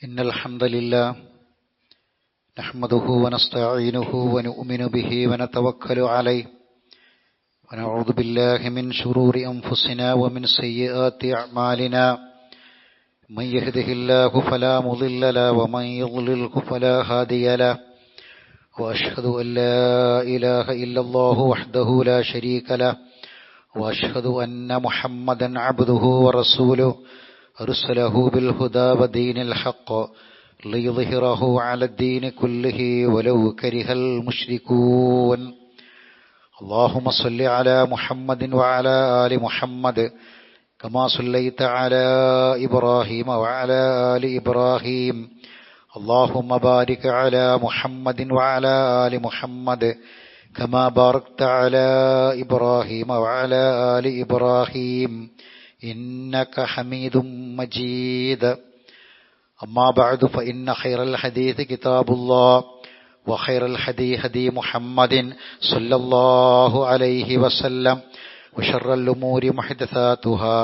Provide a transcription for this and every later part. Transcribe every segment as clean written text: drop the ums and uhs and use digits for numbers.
إن الحمد لله نحمده ونستعينه ونؤمن به ونتوكل عليه ونعوذ بالله من شرور أنفسنا ومن سيئات أعمالنا من يهده الله فلا مضل له ومن يضلله فلا هادي له وأشهد أن لا إله إلا الله وحده لا شريك له وأشهد أن محمدا عبده ورسوله أرسله بالهدى ودين الحق ليظهره على الدين كله ولو كره المشركون اللهم صل على محمد وعلى آل محمد كما صليت على إبراهيم وعلى آل إبراهيم اللهم بارك على محمد وعلى آل محمد كما باركت على إبراهيم وعلى آل إبراهيم إنك حميد مجيد أما بعد فإن خير الحديث كتاب الله وخير الهدي هدي محمد صلى الله عليه وسلم وشر الأمور محدثاتها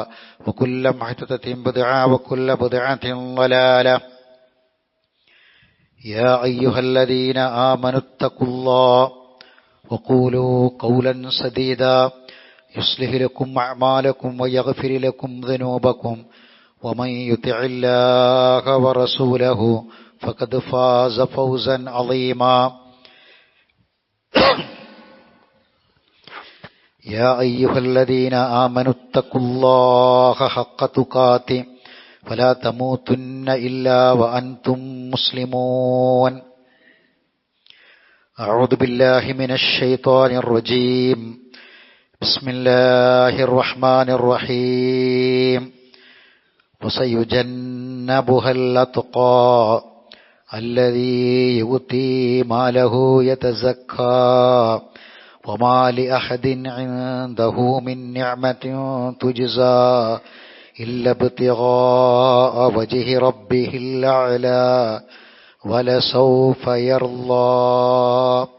وكل محدثة بدعة وكل بدعة ضلالة يا أيها الذين آمنوا اتقوا الله وقولوا قولا سديدا يصلح لكم أعمالكم ويغفر لكم ذنوبكم ومن يطع الله ورسوله فقد فاز فوزا عظيما يا أيها الذين آمنوا اتقوا الله حق تقاته ولا تموتن إلا وأنتم مسلمون أعوذ بالله من الشيطان الرجيم بسم الله الرحمن الرحيم وسيجنبها الأتقى الذي يؤتي ماله يتزكى وما لأحد عنده من نعمة تجزى إلا ابتغاء وجه ربه الأعلى ولسوف يرضى.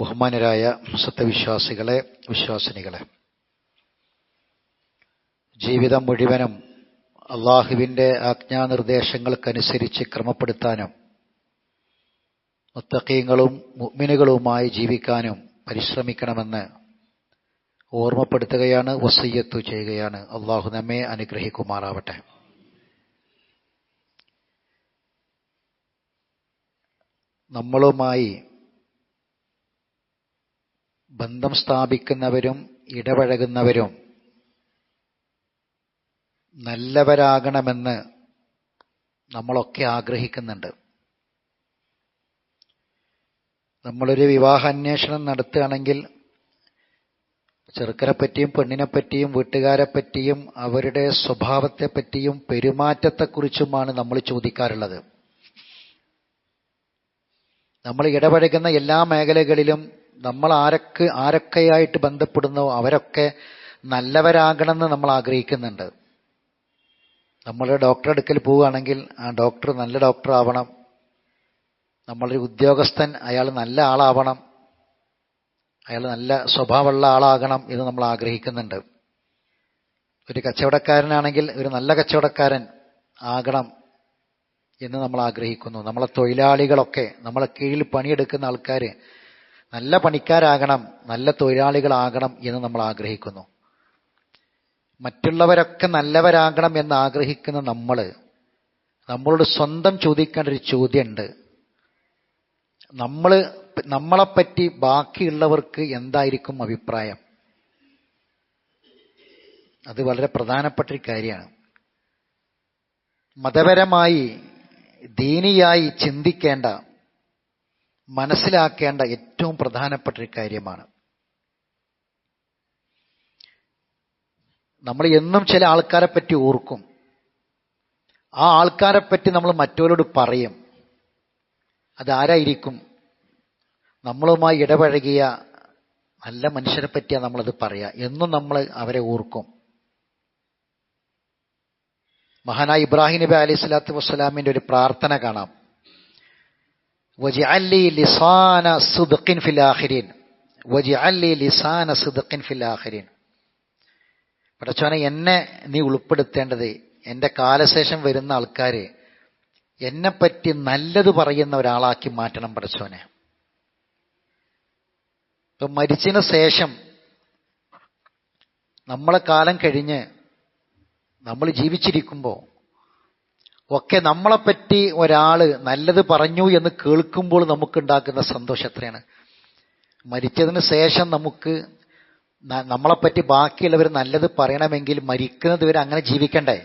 ബഹുമാനരായ സത്യവിശ്വാസികളെ, വിശ്വാസിനികളെ, ജീവിതം മുഴുവനും അള്ളാഹുവിൻ്റെ ആജ്ഞാനിർദ്ദേശങ്ങൾക്കനുസരിച്ച് ക്രമപ്പെടുത്താനും മുത്തഖീങ്ങളും മുഅ്മിനുകളുമായി ജീവിക്കാനും പരിശ്രമിക്കണമെന്ന് ഓർമ്മപ്പെടുത്തുകയാണ്, വസിയ്യത്ത് ചെയ്യുകയാണ്. അള്ളാഹു നമ്മെ അനുഗ്രഹിക്കുമാറാവട്ടെ. നമ്മളുമായി ബന്ധം സ്ഥാപിക്കുന്നവരും ഇടപഴകുന്നവരും നല്ലവരാകണമെന്ന് നമ്മളൊക്കെ ആഗ്രഹിക്കുന്നുണ്ട്. നമ്മളൊരു വിവാഹാന്വേഷണം നടത്തുകയാണെങ്കിൽ ചെറുക്കനെപ്പറ്റിയും പെണ്ണിനെപ്പറ്റിയും വീട്ടുകാരെപ്പറ്റിയും അവരുടെ സ്വഭാവത്തെപ്പറ്റിയും പെരുമാറ്റത്തെക്കുറിച്ചുമാണ് നമ്മൾ ചോദിക്കാറുള്ളത്. നമ്മൾ ഇടപഴകുന്ന എല്ലാ മേഖലകളിലും നമ്മൾ ആരൊക്കെയായിട്ട് ബന്ധപ്പെടുന്നോ അവരൊക്കെ നല്ലവരാകണമെന്ന് നമ്മൾ ആഗ്രഹിക്കുന്നുണ്ട്. നമ്മൾ ഡോക്ടറെ അടുക്കൽ പോവുകയാണെങ്കിൽ ആ ഡോക്ടർ നല്ല ഡോക്ടർ ആവണം. നമ്മളൊരു ഉദ്യോഗസ്ഥൻ, അയാൾ നല്ല ആളാവണം, അയാൾ നല്ല സ്വഭാവമുള്ള ആളാകണം എന്ന് നമ്മൾ ആഗ്രഹിക്കുന്നുണ്ട്. ഒരു കച്ചവടക്കാരനാണെങ്കിൽ ഒരു നല്ല കച്ചവടക്കാരൻ ആകണം എന്ന് നമ്മൾ ആഗ്രഹിക്കുന്നു. നമ്മളെ തൊഴിലാളികളൊക്കെ, നമ്മളെ കീഴിൽ പണിയെടുക്കുന്ന ആൾക്കാർ നല്ല പണിക്കാരാകണം, നല്ല തൊഴിലാളികളാകണം എന്ന് നമ്മൾ ആഗ്രഹിക്കുന്നു. മറ്റുള്ളവരൊക്കെ നല്ലവരാകണം എന്ന് ആഗ്രഹിക്കുന്ന നമ്മളോട് സ്വന്തം ചോദിക്കേണ്ട ഒരു ചോദ്യമുണ്ട്. നമ്മളെപ്പറ്റി ബാക്കിയുള്ളവർക്ക് എന്തായിരിക്കും അഭിപ്രായം? അത് വളരെ പ്രധാനപ്പെട്ട ഒരു കാര്യമാണ്. മതപരമായി ദീനിയായി ചിന്തിക്കേണ്ട, മനസ്സിലാക്കേണ്ട ഏറ്റവും പ്രധാനപ്പെട്ട ഒരു കാര്യമാണ്. നമ്മൾ എന്നും ചില ആൾക്കാരെ പറ്റി ഓർക്കും. ആ ആൾക്കാരെ പറ്റി നമ്മൾ മറ്റവരോട് പറയും. അതാരായിരിക്കും? നമ്മളുമായി ഇടപഴകിയ നല്ല മനുഷ്യരെ പറ്റിയാണ് നമ്മളത് പറയുക. എന്നും നമ്മൾ അവരെ ഓർക്കും. മഹാനായ ഇബ്രാഹിം നബി അലൈഹി സ്വലാത്തു വസ്സലാമിന്റെ ഒരു പ്രാർത്ഥന കാണാം. വജ്അൽ ലി ലിസാന സിദ്ഖിൻ ഫിൽ ആഖിരീൻ, വജ്അൽ ലി ലിസാന സിദ്ഖിൻ ഫിൽ ആഖിരീൻ. പടച്ചോനെ, എന്നെ നീ ഉൾപ്പെടുത്തേണ്ടത് എൻ്റെ കാലശേഷം വരുന്ന ആൾക്കാർ എന്നെപ്പറ്റി നല്ലത് പറയുന്ന ഒരാളാക്കി മാറ്റണം പടച്ചോനെ. ഇപ്പം മരിച്ചതിന് ശേഷം നമ്മളെ കാലം കഴിഞ്ഞ് നമ്മൾ ജീവിച്ചിരിക്കുമ്പോൾ ഒക്കെ നമ്മളെപ്പറ്റി ഒരാൾ നല്ലത് പറഞ്ഞു എന്ന് കേൾക്കുമ്പോൾ നമുക്കുണ്ടാക്കുന്ന സന്തോഷം എത്രയാണ്. മരിച്ചതിന് ശേഷം നമുക്ക് നമ്മളെപ്പറ്റി ബാക്കിയുള്ളവർ നല്ലത് പറയണമെങ്കിൽ മരിക്കുന്നത് വരെ അങ്ങനെ ജീവിക്കണ്ടേ?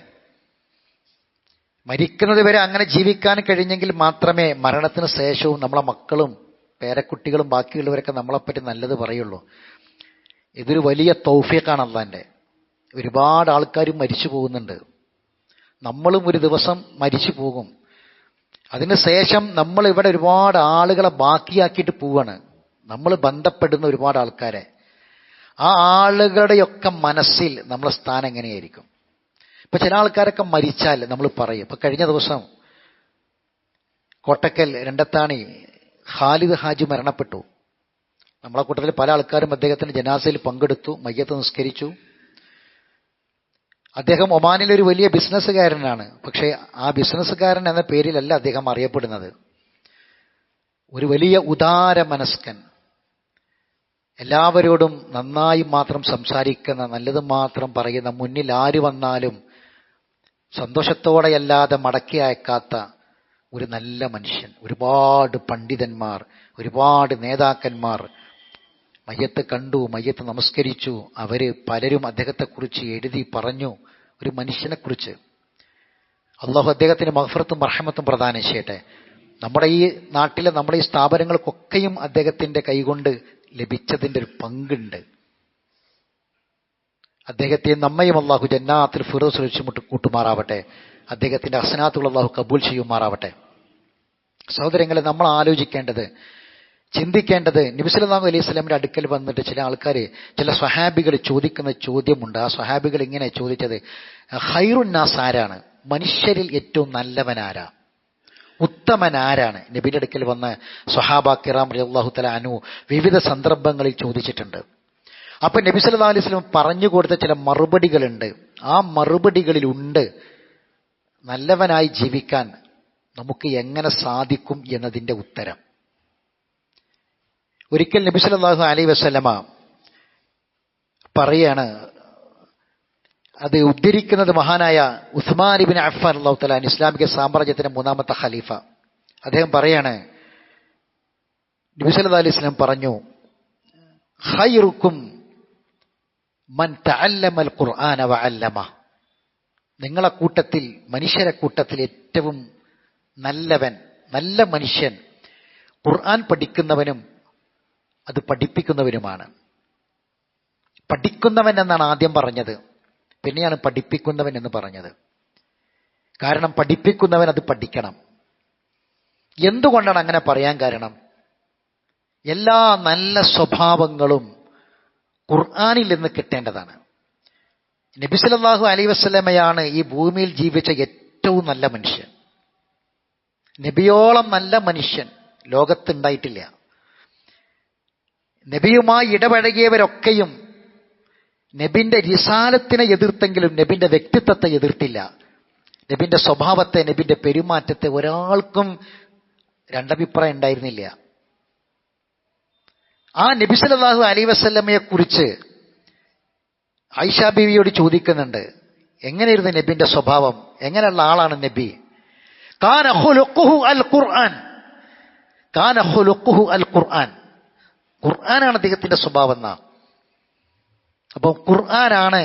മരിക്കുന്നത് വരെ അങ്ങനെ ജീവിക്കാൻ കഴിഞ്ഞെങ്കിൽ മാത്രമേ മരണത്തിന് ശേഷവും നമ്മളെ മക്കളും പേരക്കുട്ടികളും ബാക്കിയുള്ളവരൊക്കെ നമ്മളെപ്പറ്റി നല്ലത് പറയുള്ളൂ. ഇതൊരു വലിയ തൗഫീഖാണ് അല്ലാഹുവിൻ്റെ. ഒരുപാട് ആൾക്കാർ മരിച്ചു പോകുന്നുണ്ട്. നമ്മളും ഒരു ദിവസം മരിച്ചു പോകും. അതിനുശേഷം നമ്മൾ ഇവിടെ ഒരുപാട് ആളുകളെ ബാക്കിയാക്കിയിട്ട് പോവാണ്. നമ്മൾ ബന്ധപ്പെടുന്ന ഒരുപാട് ആൾക്കാരെ. ആ ആളുകളുടെയൊക്കെ മനസ്സിൽ നമ്മളെ സ്ഥാനം എങ്ങനെയായിരിക്കും? ഇപ്പൊ ചില ആൾക്കാരൊക്കെ മരിച്ചാൽ നമ്മൾ പറയും. ഇപ്പൊ കഴിഞ്ഞ ദിവസം കോട്ടക്കൽ രണ്ടത്താണി ഖാലിദ് ഹാജി മരണപ്പെട്ടു. നമ്മളെ കൂട്ടത്തിൽ പല ആൾക്കാരും അദ്ദേഹത്തിന്റെ ജനാസയിൽ പങ്കെടുത്തു, മയ്യത്ത് നിസ്കരിച്ചു. അദ്ദേഹം ഒമാനിലെ ഒരു വലിയ ബിസിനസ്സുകാരനാണ്. പക്ഷേ ആ ബിസിനസ്സുകാരൻ എന്ന പേരിലല്ല അദ്ദേഹം അറിയപ്പെടുന്നത്. ഒരു വലിയ ഉദാര മനസ്കൻ, എല്ലാവരോടും നന്നായി മാത്രം സംസാരിക്കുന്ന, നല്ലത് മാത്രം പറയുന്ന, മുന്നിൽ ആര് വന്നാലും സന്തോഷത്തോടെയല്ലാതെ മടക്കി അയക്കാത്ത ഒരു നല്ല മനുഷ്യൻ. ഒരുപാട് പണ്ഡിതന്മാർ, ഒരുപാട് നേതാക്കന്മാർ മയ്യത്ത് കണ്ടു, മയ്യത്ത് നമസ്കരിച്ചു. അവര് പലരും അദ്ദേഹത്തെക്കുറിച്ച് എഴുതി പറഞ്ഞു. ഒരു മനുഷ്യനെക്കുറിച്ച് അള്ളാഹു അദ്ദേഹത്തിന് മഗ്ഫിറത്തും റഹ്മത്തും പ്രദാനം ചെയ്യട്ടെ. നമ്മുടെ ഈ നാട്ടിലെ, നമ്മുടെ ഈ സ്ഥാപനങ്ങൾക്കൊക്കെയും അദ്ദേഹത്തിന്റെ കൈകൊണ്ട് ലഭിച്ചതിൻ്റെ ഒരു പങ്കുണ്ട്. അദ്ദേഹത്തെ നമ്മയും അള്ളാഹു ജന്നാത്തിൽ ഫിറോസ് വെച്ച് കൂട്ടുമാറാവട്ടെ. അദ്ദേഹത്തിന്റെ ഹസനാത്തുകൾ അള്ളാഹു കബൂൽ ചെയ്യുമാറാവട്ടെ. സഹോദരങ്ങളെ, നമ്മൾ ആലോചിക്കേണ്ടത്, ചിന്തിക്കേണ്ടത്, നബി സല്ലല്ലാഹു അലൈഹി വസല്ലമയുടെ അടുക്കൽ വന്നിട്ട് ചില ആൾക്കാർ, ചില സ്വഹാബികൾ ചോദിക്കുന്ന ചോദ്യമുണ്ട്. ആ സ്വഹാബികൾ ഇങ്ങനെ ചോദിച്ചത്, ഖൈറുന്നാസ് ആരാണ്? മനുഷ്യരിൽ ഏറ്റവും നല്ലവനാരാ? ഉത്തമനാരാണ്? നബിയുടെ അടുക്കൽ വന്ന് സ്വഹാബ കിറാം റളിയല്ലാഹു തആല അൻഹു വിവിധ സന്ദർഭങ്ങളിൽ ചോദിച്ചിട്ടുണ്ട്. അപ്പൊ നബി സല്ലല്ലാഹു അലൈഹി വസല്ലം പറഞ്ഞു കൊടുത്ത ചില മറുപടികളുണ്ട്. ആ മറുപടികളിലുണ്ട് നല്ലവനായി ജീവിക്കാൻ നമുക്ക് എങ്ങനെ സാധിക്കും എന്നതിൻ്റെ ഉത്തരം. ഒരിക്കൽ നബി സല്ലല്ലാഹു അലൈഹി വസല്ലമ പറയാണ്, അത് ഉദ്ധരിക്കുന്നത് മഹാനായ ഉസ്മാൻ ഇബ്നു അഫ്ഫാൻ റളിയല്ലാഹു തആല അൻഹു, ഇസ്ലാമിക സാമ്രാജ്യത്തിന്റെ മൂന്നാമത്തെ ഖലീഫ. അദ്ദേഹം പറയാണ്, നബി സല്ലല്ലാഹു അലൈഹി വസല്ലം പറഞ്ഞു, ഖൈറുക്കും മൻ തഅല്ലമൽ ഖുർആന വഅല്ലമ. നിങ്ങളെ കൂട്ടത്തിൽ, മനുഷ്യരെ കൂട്ടത്തിൽ ഏറ്റവും നല്ലവൻ, നല്ല മനുഷ്യൻ ഖുർആൻ പഠിക്കുന്നവനും അത് പഠിപ്പിക്കുന്നവനുമാണ്. പഠിക്കുന്നവൻ എന്നാണ് ആദ്യം പറഞ്ഞത്, പിന്നെയാണ് പഠിപ്പിക്കുന്നവൻ എന്ന് പറഞ്ഞത്. കാരണം പഠിപ്പിക്കുന്നവൻ അത് പഠിക്കണം. എന്തുകൊണ്ടാണ് അങ്ങനെ പറയാൻ കാരണം? എല്ലാ നല്ല സ്വഭാവങ്ങളും ഖുർആനിൽ നിന്ന് കിട്ടേണ്ടതാണ്. നബി സല്ലല്ലാഹു അലൈഹി വസല്ലമയാണ് ഈ ഭൂമിയിൽ ജീവിച്ച ഏറ്റവും നല്ല മനുഷ്യൻ. നബിയോളം നല്ല മനുഷ്യൻ ലോകത്തുണ്ടായിട്ടില്ല. നബിയുമായി ഇടപഴകിയവരൊക്കെയും നബിന്റെ റിസാലത്തിനെ എതിർത്തെങ്കിലും നബിന്റെ വ്യക്തിത്വത്തെ എതിർത്തില്ല. നബിന്റെ സ്വഭാവത്തെ, നബിന്റെ പെരുമാറ്റത്തെ ഒരാൾക്കും രണ്ടഭിപ്രായം ഉണ്ടായിരുന്നില്ല. ആ നബി സല്ലല്ലാഹു അലൈഹി വസല്ലമയെ കുറിച്ച് ആയിഷ ബീവിയോട് ചോദിക്കുന്നുണ്ട്, എങ്ങനെയായിരുന്നു നബിന്റെ സ്വഭാവം, എങ്ങനെയുള്ള ആളാണ് നബി? കാന ഖുലുഖുഹു അൽ ഖുർആൻ, കാന ഖുലുഖുഹു അൽ ഖുർആൻ. ഖുർആനാണ് അദ്ദേഹത്തിന്റെ സ്വഭാവം എന്നാ. അപ്പം ഖുർആനാണ്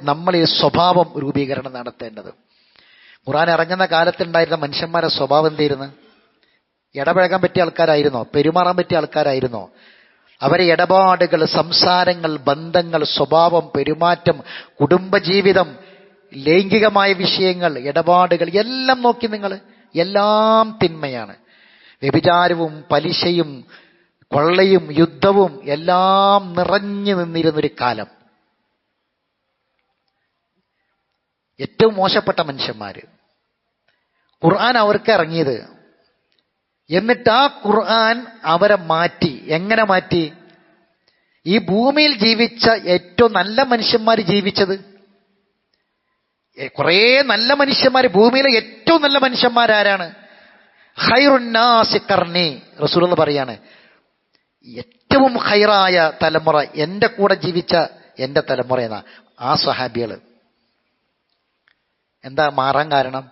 നമ്മളിൽ സ്വഭാവം രൂപീകരണം നടത്തേണ്ടത്. ഖുർആൻ ഇറങ്ങുന്ന കാലത്തുണ്ടായിരുന്ന മനുഷ്യന്മാരുടെ സ്വഭാവം എന്തായിരുന്നു? ഇടപഴകാൻ പറ്റിയ ആൾക്കാരായിരുന്നോ? പെരുമാറാൻ പറ്റിയ ആൾക്കാരായിരുന്നോ? അവരെ ഇടപാടുകൾ, സംസാരങ്ങൾ, ബന്ധങ്ങൾ, സ്വഭാവം, പെരുമാറ്റം, കുടുംബജീവിതം, ലൈംഗികമായ വിഷയങ്ങൾ, ഇടപാടുകൾ എല്ലാം നോക്കി നിങ്ങൾ, എല്ലാം തിന്മയാണ്. വ്യഭിചാരവും പലിശയും കൊള്ളയും യുദ്ധവും എല്ലാം നിറഞ്ഞു നിന്നിരുന്നൊരു കാലം. ഏറ്റവും മോശപ്പെട്ട മനുഷ്യന്മാര്. ഖുർആൻ അവർക്ക് ഇറങ്ങിയത്, എന്നിട്ട് ആ ഖുർആൻ അവരെ മാറ്റി. എങ്ങനെ മാറ്റി? ഈ ഭൂമിയിൽ ജീവിച്ച ഏറ്റവും നല്ല മനുഷ്യന്മാർ ജീവിച്ചത്, കുറേ നല്ല മനുഷ്യന്മാർ, ഭൂമിയിലെ ഏറ്റവും നല്ല മനുഷ്യന്മാരാരാണ്? ഖൈറുന്നാസി ഖർനി. റസൂലുള്ളാഹി പറയാണ്, ഏറ്റവും ഖൈറായ തലമുറ എൻ്റെ കൂടെ ജീവിച്ച എൻ്റെ തലമുറ എന്നാ. ആ സ്വഹാബികള് എന്താ മാറാൻ കാരണം?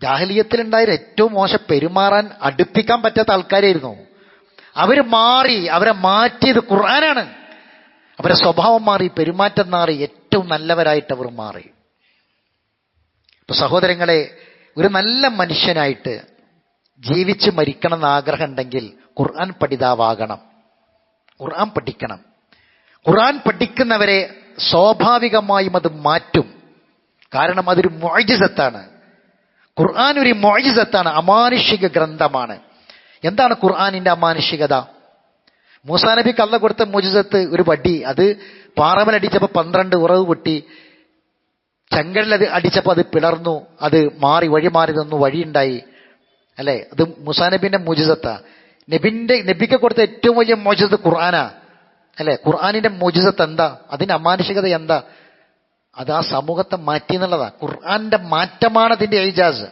ജാഹിലിയത്തിലുണ്ടായ ഏറ്റവും മോശം, പെരുമാറാൻ അടുപ്പിക്കാൻ പറ്റാത്ത ആൾക്കാരായിരുന്നു. അവര് മാറി, അവരെ മാറ്റിയത് ഖുർആനാണ്. അവരെ സ്വഭാവം മാറി, പെരുമാറ്റം മാറി, ഏറ്റവും നല്ലവരായിട്ട് അവർ മാറി. ഇപ്പൊ സഹോദരങ്ങളെ, ഒരു നല്ല മനുഷ്യനായിട്ട് ജീവിച്ച് മരിക്കണം എന്ന് ആഗ്രഹം ഉണ്ടെങ്കിൽ ഖുർആൻ പഠിതാവാകണം. ഖുർആൻ പഠിക്കണം. ഖുർആൻ പഠിക്കുന്നവരെ സ്വാഭാവികമായും അത് മാറ്റും. കാരണം അതൊരു മുഅ്ജിസത്താണ്. ഖുർആൻ ഒരു മുഅ്ജിസത്താണ്, അമാനുഷിക ഗ്രന്ഥമാണ്. എന്താണ് ഖുർആനിന്റെ അമാനുഷികത? മൂസാ നബിക്ക് അല്ലാഹു കൊടുത്ത മുഅ്ജിസത്ത് ഒരു വടി. അത് പാറമേലടിച്ചപ്പോൾ 12 ഉറവ് പൊട്ടി. ചെങ്കടലിൽ അത് അടിച്ചപ്പോൾ അത് പിളർന്നു, അത് മാറി, വഴി മാറി നിന്നു, വഴിയുണ്ടായി. അല്ലെ? അത് മൂസാ നബിന്റെ മുഅ്ജിസത്താ. നബിക്ക് കൊടുത്ത ഏറ്റവും വലിയ മുഅ്ജിസത്ത് ഖുർആനാ. അല്ലെ? ഖുർആനിന്റെ മുഅ്ജിസത്ത് എന്താ? അതിന്റെ അമാനുഷികത എന്താ? അത് ആ സമൂഹത്തെ മാറ്റി എന്നുള്ളതാ. ഖുർആന്റെ മാറ്റമാണ് അതിന്റെ ഏജാസ്.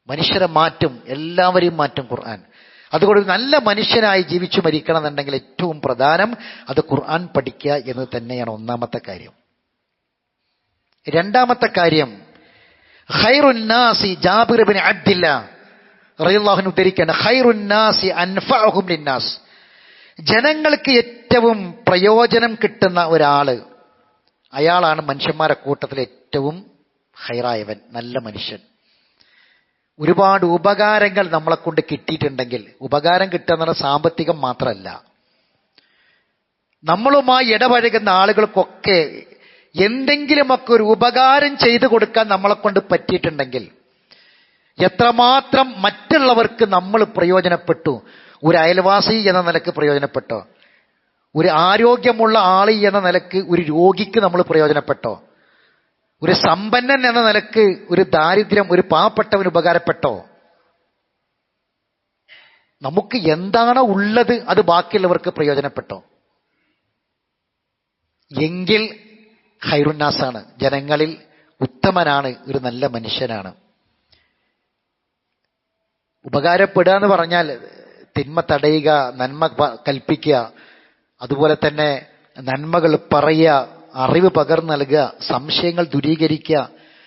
മനുഷ്യരെ മാറ്റും, എല്ലാവരെയും മാറ്റും ഖുർആൻ. അതുകൊണ്ട് നല്ല മനുഷ്യനായി ജീവിച്ചു മരിക്കണം എന്നുണ്ടെങ്കിൽ ഏറ്റവും പ്രധാനം അത് ഖുർആൻ പഠിക്കുക എന്ന് തന്നെയാണ് ഒന്നാമത്തെ കാര്യം. രണ്ടാമത്തെ കാര്യം, ഖൈറുന്നാസി, ജാബിർ ഇബ്നു അബ്ദില്ലാഹ് റളിയല്ലാഹു അൻഹു ഉദ്ധരിക്കുകയാണ്, ഖൈറുന്നാസി അൻഫഅഹും ലിന്നാസ്. ജനങ്ങൾക്ക് ഏറ്റവും പ്രയോജനം കിട്ടുന്ന ഒരാള്, അയാളാണ് മനുഷ്യന്മാരെ കൂട്ടത്തിൽ ഏറ്റവും ഖൈറായവൻ, നല്ല മനുഷ്യൻ. ഒരുപാട് ഉപകാരങ്ങൾ നമ്മളെ കൊണ്ട് കിട്ടിയിട്ടുണ്ടെങ്കിൽ, ഉപകാരം കിട്ടുക എന്ന് പറഞ്ഞാൽ സാമ്പത്തികം മാത്രമല്ല, നമ്മളുമായി ഇടപഴകുന്ന ആളുകൾക്കൊക്കെ എന്തെങ്കിലുമൊക്കെ ഒരു ഉപകാരം ചെയ്തു കൊടുക്കാൻ നമ്മളെ കൊണ്ട് പറ്റിയിട്ടുണ്ടെങ്കിൽ എത്രമാത്രം മറ്റുള്ളവർക്ക് നമ്മൾ പ്രയോജനപ്പെട്ടു. ഒരു അയൽവാസി എന്ന നിലക്ക് പ്രയോജനപ്പെട്ടോ, ഒരു ആരോഗ്യമുള്ള ആളി എന്ന നിലക്ക് ഒരു രോഗിക്ക് നമ്മൾ പ്രയോജനപ്പെട്ടോ, ഒരു സമ്പന്നൻ എന്ന നിലക്ക് ഒരു ദാരിദ്ര്യം, ഒരു പാവപ്പെട്ടവന് ഉപകാരപ്പെട്ടോ, നമുക്ക് എന്താണോ ഉള്ളത് അത് ബാക്കിയുള്ളവർക്ക് പ്രയോജനപ്പെട്ടോ, എങ്കിൽ ഖൈറുന്നാസാണ്, ജനങ്ങളിൽ ഉത്തമനാണ്, ഒരു നല്ല മനുഷ്യനാണ്. ഉപകാരപ്പെടുക എന്ന് പറഞ്ഞാൽ തിന്മ തടയുക, നന്മ കൽപ്പിക്കുക, അതുപോലെ തന്നെ നന്മകൾ പറയുക, അറിവ് പകർന്നു നൽകുക, സംശയങ്ങൾ ദൂരീകരിക്കുക,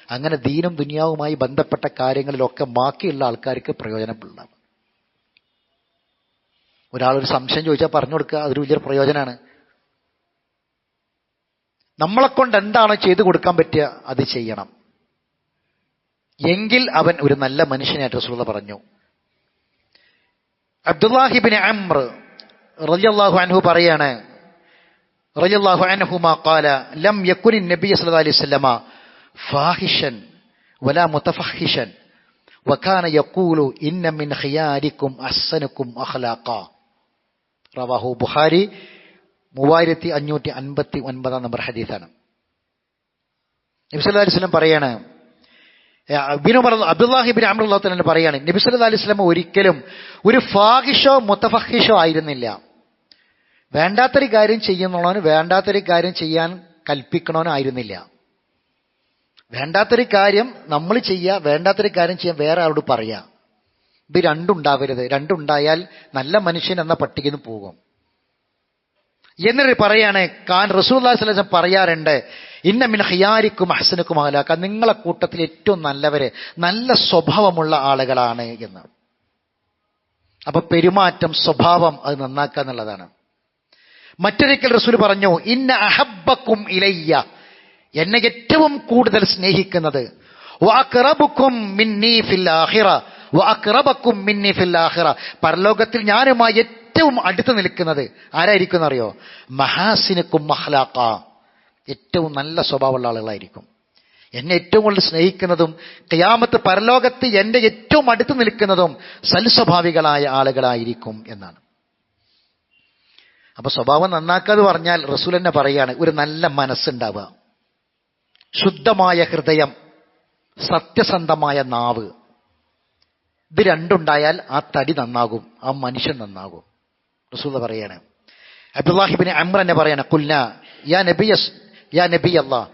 അങ്ങനെ ദീനും ദുനിയാവുമായി ബന്ധപ്പെട്ട കാര്യങ്ങളിലൊക്കെ ബാക്കിയുള്ള ആൾക്കാർക്ക് പ്രയോജനപ്പെടണം. ഒരാളൊരു സംശയം ചോദിച്ചാൽ പറഞ്ഞു കൊടുക്കുക, അതൊരു വലിയൊരു പ്രയോജനമാണ്. നമ്മളെക്കൊണ്ട് എന്താണോ ചെയ്തു കൊടുക്കാൻ പറ്റുക അത് ചെയ്യണം, എങ്കിൽ അവൻ ഒരു നല്ല മനുഷ്യനായിട്ട് റസൂലുള്ളാഹി പറഞ്ഞു. അബ്ദുല്ലാഹി ഇബ്നു അംർ റളിയല്ലാഹു അൻഹു പറയാണ്, റളിയല്ലാഹു അൻഹുമാ ഖാല ലം യകുനി നബി സല്ലല്ലാഹു അലൈഹി വസല്ലമ ഫാഹിഷൻ വലാ മുതഫഹിഷൻ വകാന യഖൂലു ഇന്ന മിൻ ഖിയാരിക്കും അഹ്സനുക്കും അഖ്ലാഖാ. റവാഹു ബുഖാരി 3559 നമ്പർ ഹദീസാണ്. നബി സല്ലല്ലാഹു അലൈഹി വസല്ലം പറയാണ്, അബ്ദുല്ലാഹി ഇബ്നു അംർ റളിയല്ലാഹു തആല പറയാണ്, നബി സല്ലല്ലാഹു അലൈഹി വസല്ലം ഒരിക്കലും ഒരു ഫാഹിഷോ മുതഫഹിഷോ ആയിരുന്നില്ല. വേണ്ടാത്തൊരു കാര്യം ചെയ്യുന്നവനോ വേണ്ടാത്തൊരു കാര്യം ചെയ്യാൻ കൽപ്പിക്കണോനോ ആയിരുന്നില്ല. വേണ്ടാത്തൊരു കാര്യം നമ്മൾ ചെയ്യുക, വേണ്ടാത്തൊരു കാര്യം ചെയ്യാൻ വേറെ ആളോട് പറയുക, ഇത് രണ്ടുണ്ടാവരുത്. രണ്ടുണ്ടായാൽ നല്ല മനുഷ്യൻ എന്ന പട്ടികയിൽ നിന്ന് പോകും. എന്നിട്ട് പറയാണ്, റസൂലുള്ളാഹി സ്വല്ലല്ലാഹു അലൈഹി വസല്ലം പറയാറുണ്ട്, ഇന്ന മിൻ ഖിയാരിക്കും അഹ്സനുക്കും അഖ്ലാഖ, നിങ്ങളെ കൂട്ടത്തിൽ ഏറ്റവും നല്ലവര് നല്ല സ്വഭാവമുള്ള ആളുകളാണ് എന്ന്. അപ്പൊ പെരുമാറ്റം, സ്വഭാവം അത് നന്നാക്കുക എന്നുള്ളതാണ്. മറ്റൊരിക്കൽ റസൂൽ പറഞ്ഞു, ഇന്ന അഹബ്ബക്കും ഇലയ്യ, എന്നെ ഏറ്റവും കൂടുതൽ സ്നേഹിക്കുന്നത്, വഅഖറബുക്കും മിന്നി ഫിൽ ആഖിറ വഅഖറബക്കും മിന്നി ഫിൽ ആഖിറ, പരലോകത്തിൽ ഞാനുമായി ഏറ്റവും അടുത്ത് നിൽക്കുന്നത് ആരായിരിക്കും എന്നറിയോ? മഹാസിനുക്കും അഖ്ലാഖ, ഏറ്റവും നല്ല സ്വഭാവമുള്ള ആളുകളായിരിക്കും. എന്നെ ഏറ്റവും കൂടുതൽ സ്നേഹിക്കുന്നതും ഖിയാമത്ത് പരലോകത്ത് എന്റെ ഏറ്റവും അടുത്ത് നിൽക്കുന്നതും സൽസ്വഭാവികളായ ആളുകളായിരിക്കും എന്നാണ്. അപ്പൊ സ്വഭാവം നന്നാക്കാന്ന് പറഞ്ഞാൽ റസൂൽ തന്നെ പറയാണ്, ഒരു നല്ല മനസ്സുണ്ടാവുക, ശുദ്ധമായ ഹൃദയം, സത്യസന്ധമായ നാവ്, ഇത് രണ്ടുണ്ടായാൽ ആ തടി നന്നാകും, ആ മനുഷ്യൻ നന്നാകും. റസൂൽ പറയാണ്. അബ്ദുല്ലാഹി ഇബ്നു അംർ തന്നെ പറയാണ്, ഖുൽനാ യാ നബി അല്ലാഹ്,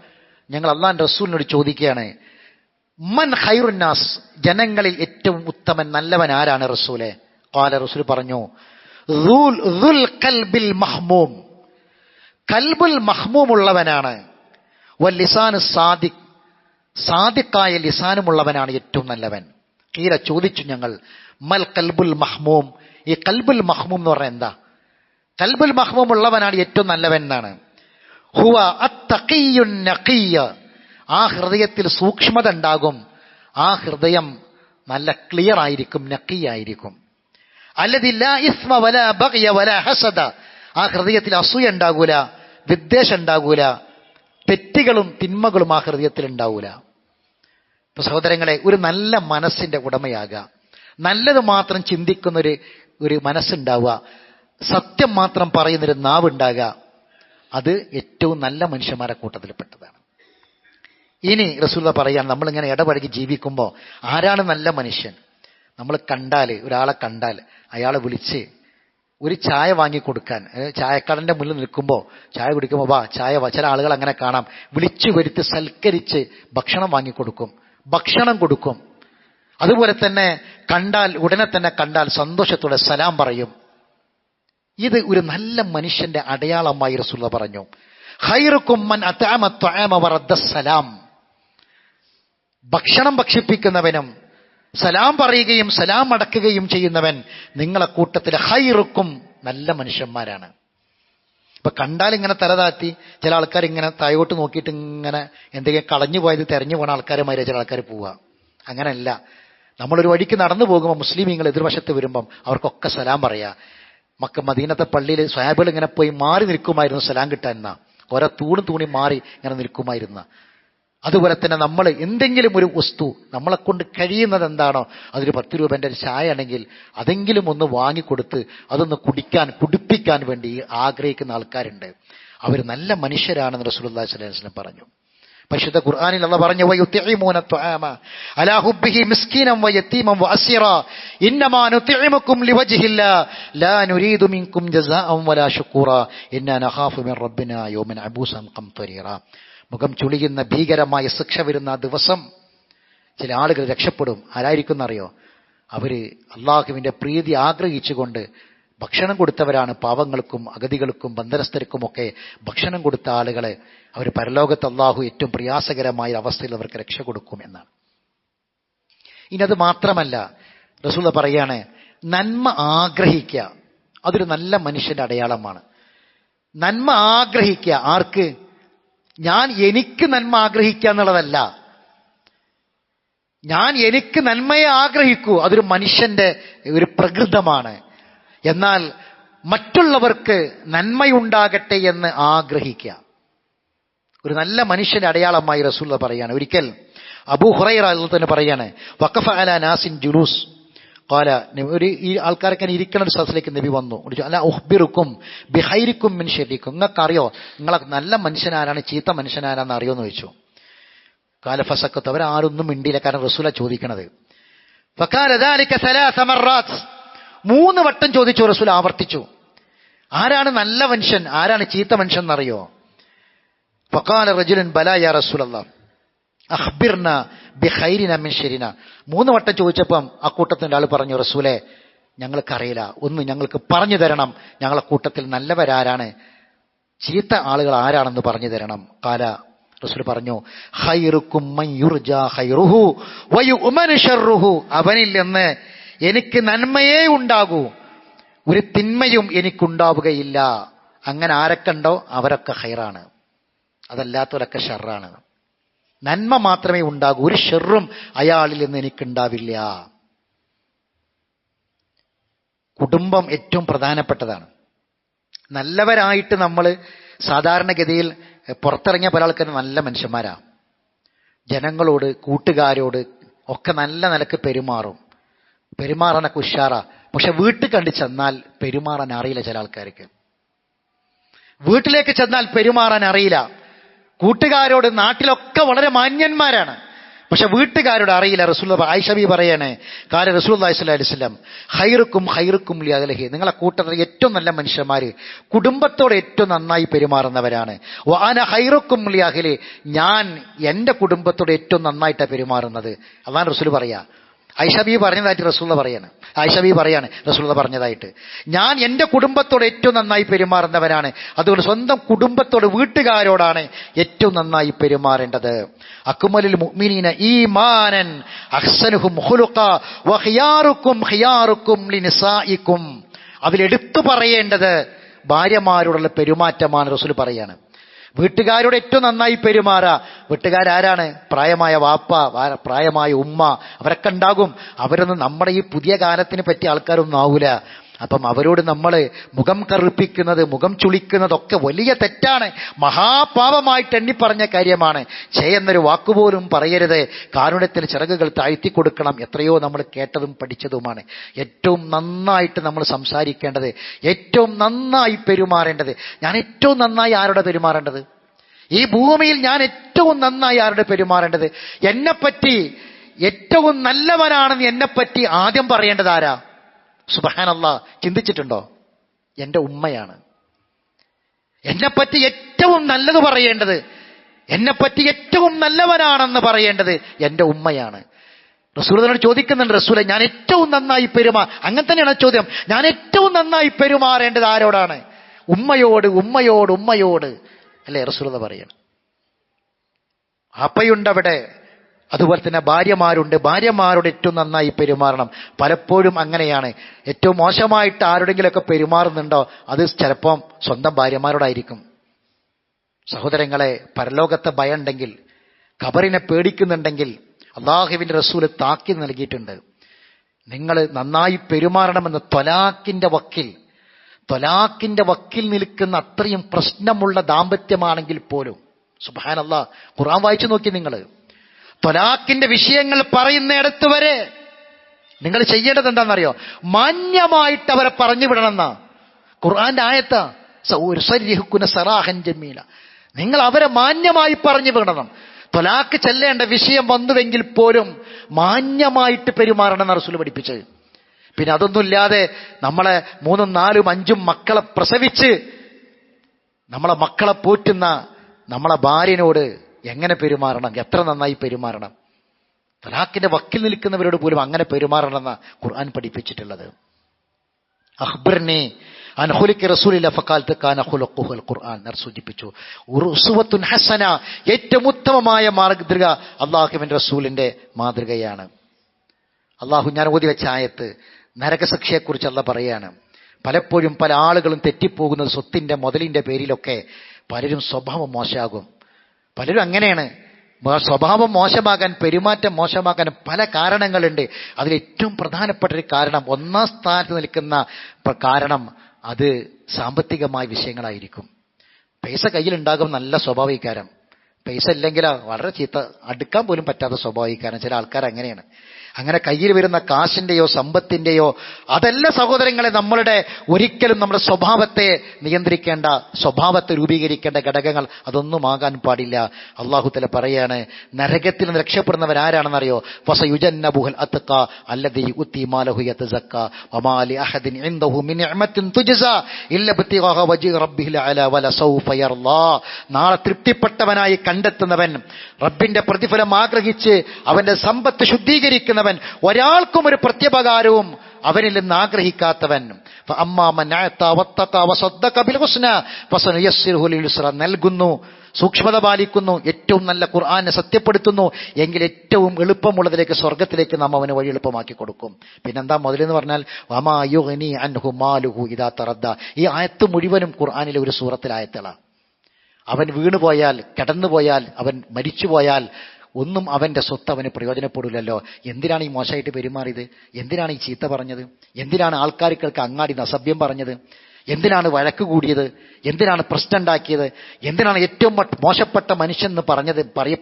ഞങ്ങൾ അള്ളാഹുവിന്റെ റസൂലിനോട് ചോദിക്കുകയാണ്, മൻ ഖൈറുന്നാസ്, ജനങ്ങളിൽ ഏറ്റവും ഉത്തമൻ നല്ലവൻ ആരാണ് റസൂലെ? ഖാല, റസൂൽ പറഞ്ഞു, ദുൽ ഖൽബിൽ മഹ്മൂം, കൽബുൽ മഹ്മൂം ഉള്ളവനാണ്. വൽ ലിസാനു സാദിഖ്, സാദിഖായ ലിസാനുമുള്ളവനാണ് ഏറ്റവും നല്ലവൻ. ഖീല, ചോദിച്ചു ഞങ്ങൾ, മൽ കൽബുൽ മഹ്മൂം, ഈ കൽബുൽ മഹ്മൂം എന്ന് പറഞ്ഞാൽ എന്താ? കൽബുൽ മഹ്മൂം ഉള്ളവനാണ് ഏറ്റവും നല്ലവൻ എന്നാണ്. ഹുവ അത്തഖിയ്യുൻ നഖിയ്യ, ആ ഹൃദയത്തിൽ സൂക്ഷ്മത ഉണ്ടാകും, ആ ഹൃദയം നല്ല ക്ലിയർ ആയിരിക്കും, നഖിയായിരിക്കും. അല്ലദി ലാ ഇസ്മ വലാ ബഗ്യ വലാ ഹസദ, ആ ഹൃദയത്തിൽ അസൂയ ഉണ്ടാകൂല, വിദ്വേഷം ഉണ്ടാകൂല, തെറ്റുകളും തിന്മകളും ആ ഹൃദയത്തിൽ ഉണ്ടാവൂല. ഇപ്പൊ സഹോദരങ്ങളെ, ഒരു നല്ല മനസ്സിന്റെ ഉടമയാകുക, നല്ലത് മാത്രം ചിന്തിക്കുന്ന ഒരു മനസ്സുണ്ടാവുക, സത്യം മാത്രം പറയുന്നൊരു നാവ് ഉണ്ടാകുക, അത് ഏറ്റവും നല്ല മനുഷ്യന്മാരെ കൂട്ടത്തിൽപ്പെട്ടതാണ്. ഇനി റസൂലുള്ളാഹി പറയാണ്, നമ്മളിങ്ങനെ ഇടപഴകി ജീവിക്കുമ്പോൾ ആരാണ് നല്ല മനുഷ്യൻ? നമ്മൾ കണ്ടാൽ, ഒരാളെ കണ്ടാൽ അയാളെ വിളിച്ച് ഒരു ചായ വാങ്ങിക്കൊടുക്കാൻ, ചായക്കടന്റെ മുന്നിൽ നിൽക്കുമ്പോൾ ചായ കുടിക്കുമ്പോൾ വാ ചായ വാ, ചില ആളുകൾ അങ്ങനെ കാണാം, വിളിച്ചു വരുത്തി സൽക്കരിച്ച് ഭക്ഷണം വാങ്ങിക്കൊടുക്കും, ഭക്ഷണം കൊടുക്കും. അതുപോലെ തന്നെ കണ്ടാൽ ഉടനെ തന്നെ കണ്ടാൽ സന്തോഷത്തോടെ സലാം പറയും. ഇത് ഒരു നല്ല മനുഷ്യന്റെ അടയാളമായി റസൂലുള്ളാഹി പറഞ്ഞു. ഖൈറുക്കും മൻ അത്അമ അത്അമ വറദ്ദ സലാം, ഭക്ഷണം ഭക്ഷിപ്പിക്കുന്നവനും സലാം പറയുകയും സലാം അടക്കുകയും ചെയ്യുന്നവൻ നിങ്ങളെ കൂട്ടത്തിൽ ഖൈറുക്കും നല്ല മനുഷ്യന്മാരാണ്. ഇപ്പൊ കണ്ടാൽ ഇങ്ങനെ തലതാത്തി ചില ആൾക്കാർ ഇങ്ങനെ താഴോട്ട് നോക്കിയിട്ട് ഇങ്ങനെ എന്തെങ്കിലും കളഞ്ഞു പോയത് തെരഞ്ഞു പോണ ആൾക്കാരുമാരെ ചില ആൾക്കാർ പോവുക. അങ്ങനെയല്ല, നമ്മളൊരു വഴിക്ക് നടന്നു പോകുമ്പോൾ മുസ്ലിമീങ്ങൾ എതിർവശത്ത് വരുമ്പം അവർക്കൊക്കെ സലാം പറയാ. മദീനത്തെ പള്ളിയിൽ സ്വഹാബികൾ ഇങ്ങനെ പോയി മാറി നിൽക്കുമായിരുന്നു സലാം കിട്ടാൻ, എന്നാ ഓരോ തൂണി മാറി ഇങ്ങനെ നിൽക്കുമായിരുന്ന. അതുപോലെ തന്നെ നമ്മൾ എന്തെങ്കിലും ഒരു വസ്തു നമ്മളെ കൊണ്ട് കഴിയുന്നത് എന്താണോ, അതൊരു 10 രൂപേൻ്റെ ഒരു ചായ ആണെങ്കിൽ അതെങ്കിലും ഒന്ന് വാങ്ങിക്കൊടുത്ത് അതൊന്ന് കുടിപ്പിക്കാൻ വേണ്ടി ആഗ്രഹിക്കുന്ന ആൾക്കാരുണ്ട്. അവർ നല്ല മനുഷ്യരാണെന്ന് റസൂലുള്ളാഹി സ്വല്ലല്ലാഹു അലൈഹി വസല്ലം പറഞ്ഞു. പരിശുദ്ധ ഖുർആനിൽ അല്ലാഹു പറഞ്ഞു, വയുത്ഇമൂന ത്വആമ അലാ ഹുബ്ബിഹി മിസ്കീനൻ വയതീമൻ വഅസീറ ഇന്നമാ നുത്ഇമുക്കും ലിവജ്ഹില്ലാ ലാ നുരീദു മിൻകും ജസാഅൻ വലാ ശുക്കൂറ ഇന്നാ നഖാഫു മിൻ റബ്ബിനാ യൗമൻ അബൂസൻ ഖംതരീറ. മുഖം ചുളിയുന്ന ഭീകരമായ ശിക്ഷ വരുന്ന ആ ദിവസം ചില ആളുകൾ രക്ഷപ്പെടും. ആരായിരിക്കും എന്നറിയോ? അവര് അള്ളാഹുവിന്റെ പ്രീതി ആഗ്രഹിച്ചുകൊണ്ട് ഭക്ഷണം കൊടുത്തവരാണ്. പാവങ്ങൾക്കും അഗതികൾക്കും ബന്ധനസ്ഥർക്കുമൊക്കെ ഭക്ഷണം കൊടുത്ത ആളുകളെ അവർ പരലോകത്ത് അള്ളാഹു ഏറ്റവും പ്രയാസകരമായ അവസ്ഥയിൽ അവർക്ക് രക്ഷ കൊടുക്കും എന്നാണ്. ഇനി അത് മാത്രമല്ല, റസൂൽ പറയാണ്, നന്മ ആഗ്രഹിക്കുക അതൊരു നല്ല മനുഷ്യന്റെ അടയാളമാണ്. നന്മ ആഗ്രഹിക്കുക, ആർക്ക്? ഞാൻ എനിക്ക് നന്മ ആഗ്രഹിക്കുക എന്നുള്ളതല്ല, ഞാൻ എനിക്ക് നന്മയെ ആഗ്രഹിക്കൂ, അതൊരു മനുഷ്യന്റെ ഒരു പ്രകൃതമാണ്. എന്നാൽ മറ്റുള്ളവർക്ക് നന്മയുണ്ടാകട്ടെ എന്ന് ആഗ്രഹിക്കുക ഒരു നല്ല മനുഷ്യന്റെ അടയാളമായി റസൂൽ പറയാണ്. ഒരിക്കൽ അബൂ ഹുറൈറ തന്നെ പറയാണ്, വഖഫ അലാ നാസിൻ ജുലൂസ് ഖാല, ഈ ആൾക്കാരൊക്കെ ഇരിക്കുന്ന ഒരു സ്ഥലത്തിലേക്ക് നബി വന്നു. അലാ ഉഖ്ബിറുക്കും ബിഖൈരിക്കും മിൻ ശർരിക്കും, നിങ്ങൾക്ക് അറിയോ നിങ്ങളെ നല്ല മനുഷ്യനാരാണ് ചീത്ത മനുഷ്യനാരാന്ന് അറിയോന്ന് ചോദിച്ചു. ഖാല ഫസക്കത്ത്, അവരാരൊന്നും മിണ്ടിയില്ല, കാരണം റസൂല ചോദിക്കണത്. ഫഖാല ദാലിക സലാസ മറാത്ത്, 3 വട്ടം ചോദിച്ചു. റസൂൽ ആവർത്തിച്ചു, ആരാണ് നല്ല മനുഷ്യൻ, ആരാണ് ചീത്ത മനുഷ്യൻ എന്നറിയോ? ഫഖാല റജുലുൻ ബലാ യാ റസൂലല്ലാഹ് അഖ്ബിർന ബിഖൈരിന മിൻ ശരിന. 3 വട്ടം ചോദിച്ചപ്പം ആ കൂട്ടത്തിൻ്റെ ആൾ പറഞ്ഞു, റസൂലേ ഞങ്ങൾക്കറിയില്ല, ഒന്ന് ഞങ്ങൾക്ക് പറഞ്ഞു തരണം, ഞങ്ങളെ കൂട്ടത്തിൽ നല്ലവരാരാണ്, ചീത്ത ആളുകൾ ആരാണെന്ന് പറഞ്ഞു തരണം. ഖാല, റസൂൽ പറഞ്ഞു, ഖൈറുക്കും മൻ യുർജാ ഖൈറുഹു വയുഅ്മനു ശർറുഹു, അവനിൽ നിന്ന് എനിക്ക് നന്മയേ ഉണ്ടാകൂ, ഒരു തിന്മയും എനിക്കുണ്ടാവുകയില്ല. അങ്ങനെ ആരൊക്കെ ഉണ്ടോ അവരൊക്കെ ഖൈറാണ്, അതല്ലാത്തവരൊക്കെ ഷർറാണ്. നന്മ മാത്രമേ ഉണ്ടാകൂ, ഒരു ഷെറും അയാളിൽ നിന്ന് എനിക്കുണ്ടാവില്ല. കുടുംബം ഏറ്റവും പ്രധാനപ്പെട്ടതാണ്. നല്ലവരായിട്ട് നമ്മൾ സാധാരണഗതിയിൽ പുറത്തിറങ്ങിയ പല ആൾക്കാരും നല്ല മനുഷ്യന്മാരാ, ജനങ്ങളോട് കൂട്ടുകാരോട് ഒക്കെ നല്ല നിലക്ക് പെരുമാറാനൊക്കെ ഉഷാറാ. പക്ഷെ വീട്ടിൽ കണ്ടു ചെന്നാൽ പെരുമാറാൻ അറിയില്ല. ചില ആൾക്കാർക്ക് വീട്ടിലേക്ക് ചെന്നാൽ പെരുമാറാൻ അറിയില്ല. കൂട്ടുകാരോട് നാട്ടിലൊക്കെ വളരെ മാന്യന്മാരാണ്, പക്ഷെ വീട്ടുകാരോട് അറിയില്ല. റസൂൽ ആയിഷ ബി പറയാണ്, കാല റസൂലുള്ളാഹി സ്വല്ലല്ലാഹി അലൈഹി വസല്ലം ഖൈറുക്കും ലി അഹ്ലിഹി, നിങ്ങളെ കൂട്ടത്തിൽ ഏറ്റവും നല്ല മനുഷ്യന്മാര് കുടുംബത്തോട് ഏറ്റവും നന്നായി പെരുമാറുന്നവരാണ്. വ അന ഖൈറുക്കും ലി അഹ്ലി, ഞാൻ എന്റെ കുടുംബത്തോട് ഏറ്റവും നന്നായിട്ടാണ് പെരുമാറുന്നത്. അതാണ് റസൂൽ പറയാ. ആയിഷ ബി പറഞ്ഞതായിട്ട് റസൂൽ പറയാണ്. ആയിഷ ബി പറയാണ് റസൂൽ പറഞ്ഞതായിട്ട്, ഞാൻ എന്റെ കുടുംബത്തോട് ഏറ്റവും നന്നായി പെരുമാറുന്നവനാണ്. അതുകൊണ്ട് സ്വന്തം കുടുംബത്തോട്, വീട്ടുകാരോടാണ് ഏറ്റവും നന്നായി പെരുമാറേണ്ടത്. അക്മലുൽ മുഅ്മിനീന ഈമാനൻ അഹ്സനുഹും ഖുലുഖ വ ഖിയാറുക്കും ലിനിസാഇക്കും. അതിലെടുത്തു പറയേണ്ടത് ഭാര്യമാരോടുള്ള പെരുമാറ്റമാണ്. റസൂൽ പറയാണ് വീട്ടുകാരോട് ഏറ്റവും നന്നായി പെരുമാറുക. വീട്ടുകാരാരാണ്? പ്രായമായ വാപ്പ, പ്രായമായ ഉമ്മ, അവരൊക്കെ ഉണ്ടാകും. അവരൊന്നും നമ്മുടെ ഈ പുതിയ കാലത്തിനെ പറ്റിയ ആൾക്കാരൊന്നും ആവൂല. അപ്പം അവരോട് നമ്മൾ മുഖം കറുപ്പിക്കുന്നത്, മുഖം ചുളിക്കുന്നതൊക്കെ വലിയ തെറ്റാണ്, മഹാപാപമായിട്ട് എണ്ണിപ്പറഞ്ഞ കാര്യമാണ്. എന്നൊരു വാക്കുപോലും പറയരുത്. കാരുണ്യത്തിന് ചിറകുകൾ താഴ്ത്തി കൊടുക്കണം. എത്രയോ നമ്മൾ കേട്ടതും പഠിച്ചതുമാണ്. ഏറ്റവും നന്നായിട്ട് നമ്മൾ സംസാരിക്കേണ്ടത്, ഏറ്റവും നന്നായി പെരുമാറേണ്ടത്. ഞാൻ ഏറ്റവും നന്നായി ആരോടെ പെരുമാറേണ്ടത്? ഈ ഭൂമിയിൽ ഞാൻ ഏറ്റവും നന്നായി ആരോടെ പെരുമാറേണ്ടത്? എന്നെപ്പറ്റി ഏറ്റവും നല്ലവനാണെന്ന് എന്നെപ്പറ്റി ആദ്യം പറയേണ്ടത് ആരാ? സുബ്ഹാനല്ലാഹ്, ചിന്തിച്ചിട്ടുണ്ടോ? എൻ്റെ ഉമ്മയാണ്. എന്നെപ്പറ്റി ഏറ്റവും നല്ലത് പറയേണ്ടത്, എന്നെപ്പറ്റി ഏറ്റവും നല്ലവനാണെന്ന് പറയേണ്ടത് എൻ്റെ ഉമ്മയാണ്. റസൂലിനോട് ചോദിക്കുന്നുണ്ട്, റസൂലെ ഞാൻ ഏറ്റവും നന്നായി അങ്ങനെ തന്നെയാണ് ചോദ്യം. ഞാൻ ഏറ്റവും നന്നായി പെരുമാറേണ്ടത് ആരോടാണ്? ഉമ്മയോട് അല്ലേ റസൂൽ പറയണം. അപ്പയുണ്ടവിടെ, അതുപോലെ തന്നെ ഭാര്യമാരുണ്ട്. ഭാര്യമാരോട് ഏറ്റവും നന്നായി പെരുമാറണം. പലപ്പോഴും അങ്ങനെയാണ്. ഏറ്റവും മോശമായിട്ട് ആരോടെങ്കിലുമൊക്കെ പെരുമാറുന്നുണ്ടോ, അത് ചിലപ്പം സ്വന്തം ഭാര്യമാരോടായിരിക്കും. സഹോദരങ്ങളെ, പരലോകത്തെ ഭയമുണ്ടെങ്കിൽ, ഖബറിനെ പേടിക്കുന്നുണ്ടെങ്കിൽ അല്ലാഹുവിന്റെ റസൂൽ താക്കീത് നൽകിയിട്ടുണ്ട്. നിങ്ങൾ നന്നായി പെരുമാറണമെന്ന്. ത്വലാഖിന്റെ വക്കിൽ നിൽക്കുന്ന അത്രയും പ്രശ്നമുള്ള ദാമ്പത്യമാണെങ്കിൽ പോലും, സുബ്ഹാനല്ലാഹ്, ഖുർആൻ വായിച്ചു നോക്കി നിങ്ങൾ. ത്വലാഖിന്റെ വിഷയങ്ങൾ പറയുന്നിടത്ത് വരെ നിങ്ങൾ ചെയ്യേണ്ടത് എന്താണെന്നറിയോ? മാന്യമായിട്ട് അവരെ പറഞ്ഞു വിടണമെന്നാ ഖുർആന്റെ ആയത്താ. സറാഹൻ ജമീല, നിങ്ങൾ അവരെ മാന്യമായി പറഞ്ഞു വിടണം. ത്വലാഖ് ചെല്ലേണ്ട വിഷയം വന്നുവെങ്കിൽ പോലും മാന്യമായിട്ട് പെരുമാറണമെന്ന് റസൂൽ പഠിപ്പിച്ചത്. പിന്നെ അതൊന്നുമില്ലാതെ നമ്മളെ 3, 4, 5 മക്കളെ പ്രസവിച്ച് നമ്മളെ മക്കളെ പോറ്റുന്ന നമ്മളെ ഭാര്യനോട് എങ്ങനെ പെരുമാറണം, എത്ര നന്നായി പെരുമാറണം? തലാഖിന്റെ വക്കിൽ നിൽക്കുന്നവരോട് പോലും അങ്ങനെ പെരുമാറണമെന്ന ഖുർആൻ പഠിപ്പിച്ചിട്ടുള്ളത്. അഖ്ബർനി അൻ ഖുലുഖി റസൂലില്ലാഹി ഫഖാലത കാന ഖുലുഖുൽ ഖുർആൻ സൂചിപ്പിച്ചു. ഉസ്വത്തുൻ ഹസന, ഏറ്റവും ഉത്തമമായ മാതൃക അല്ലാഹുവിന്റെ റസൂലിന്റെ മാതൃകയാണ്. അല്ലാഹു ഞാൻ ഓതി വെച്ച ആയത്ത് നരകശിക്ഷയെക്കുറിച്ച് അല്ലാഹു പറയാണ്. പലപ്പോഴും പല ആളുകളും തെറ്റിപ്പോകുന്നത് സ്വത്തിന്റെ മുതലിന്റെ പേരിലൊക്കെ പലരും സ്വഭാവം മോശമാകും. പലരും അങ്ങനെയാണ്. സ്വഭാവം മോശമാകാൻ, പെരുമാറ്റം മോശമാകാൻ പല കാരണങ്ങളുണ്ട്. അതിലേറ്റവും പ്രധാനപ്പെട്ട ഒരു കാരണം, ഒന്നാം സ്ഥാനത്ത് നിൽക്കുന്ന കാരണം, അത് സാമ്പത്തികമായ വിഷയങ്ങളായിരിക്കും. പൈസ കയ്യിലുണ്ടാകും, നല്ല സ്വഭാവികാരം. പൈസ ഇല്ലെങ്കിൽ വളരെ ചീത്ത, അടുക്കാൻ പോലും പറ്റാത്ത സ്വഭാവികാരം. ചില ആൾക്കാർ അങ്ങനെയാണ്. അങ്ങനെ കയ്യിൽ വരുന്ന കാശിന്റെയോ സമ്പത്തിന്റെയോ അതല്ല സഹോദരങ്ങളെ നമ്മളുടെ ഒരിക്കലും നമ്മുടെ സ്വഭാവത്തെ നിയന്ത്രിക്കേണ്ട, സ്വഭാവത്തെ രൂപീകരിക്കേണ്ട ഘടകങ്ങൾ. അതൊന്നും ആകാൻ പാടില്ല. അല്ലാഹു തആല പറയാണ്, നരകത്തിൽ നിന്ന് രക്ഷപ്പെടുന്നവരാരാണെന്നറിയോ? ഫസയുജന്നബുൽ അത്ഖ അല്ലദീ യുതി മാലഹു യതസക്ക വമാ ലി അഹദിൻ ഇൻദഹു മിൻ നിഅമത്തിൻ തുജ്സാ ഇല്ല ബിത്തിഗാ വജ്ഹി റബ്ബിഹിൽ അലാ വലസൗഫ യർലാ. നാളെ തൃപ്തിപ്പെട്ടവനായി കണ്ടെത്തുന്നവൻ, റബ്ബിന്റെ പ്രതിഫലം ആഗ്രഹിച്ച് അവന്റെ സമ്പത്ത് ശുദ്ധീകരിക്കുന്നവൻ, ഒരാൾക്കും ഒരു പ്രത്യുപകാരവും അവനിൽ നിന്ന് ആഗ്രഹിക്കാത്തവൻ. നൽകുന്നു, സൂക്ഷ്മത പാലിക്കുന്നു, ഏറ്റവും നല്ല ഖുർആനെ സത്യപ്പെടുത്തുന്നു എങ്കിൽ ഏറ്റവും എളുപ്പമുള്ളതിലേക്ക്, സ്വർഗത്തിലേക്ക് നാം അവന് വഴി എളുപ്പമാക്കി കൊടുക്കും. പിന്നെന്താ മുതലെന്ന് പറഞ്ഞാൽ വമാ യുഗ്നി അൻഹു മാലുഹു ഇദാ തറദ്ദ. ഈ ആയത്ത് മുഴുവനും ഖുർആനിലെ ഒരു സൂറത്തിലെ ആയത്തുകളാണ്. അവൻ വീണുപോയാൽ, കടന്നുപോയാൽ, അവൻ മരിച്ചുപോയാൽ ഒന്നും അവന്റെ സ്വത്ത് അവന് പ്രയോജനപ്പെടില്ലല്ലോ. എന്തിനാണ് ഈ മോശമായിട്ട് പെരുമാറിയത്? എന്തിനാണ് ഈ ചീത്ത പറഞ്ഞത്? എന്തിനാണ് ആൾക്കാർക്ക് അങ്ങാടി അസഭ്യം പറഞ്ഞത്? എന്തിനാണ് വഴക്ക് കൂടിയത്, എന്തിനാണ് പ്രശ്നം ഉണ്ടാക്കിയത്, എന്തിനാണ് ഏറ്റവും മോശപ്പെട്ട മനുഷ്യൻ എന്ന്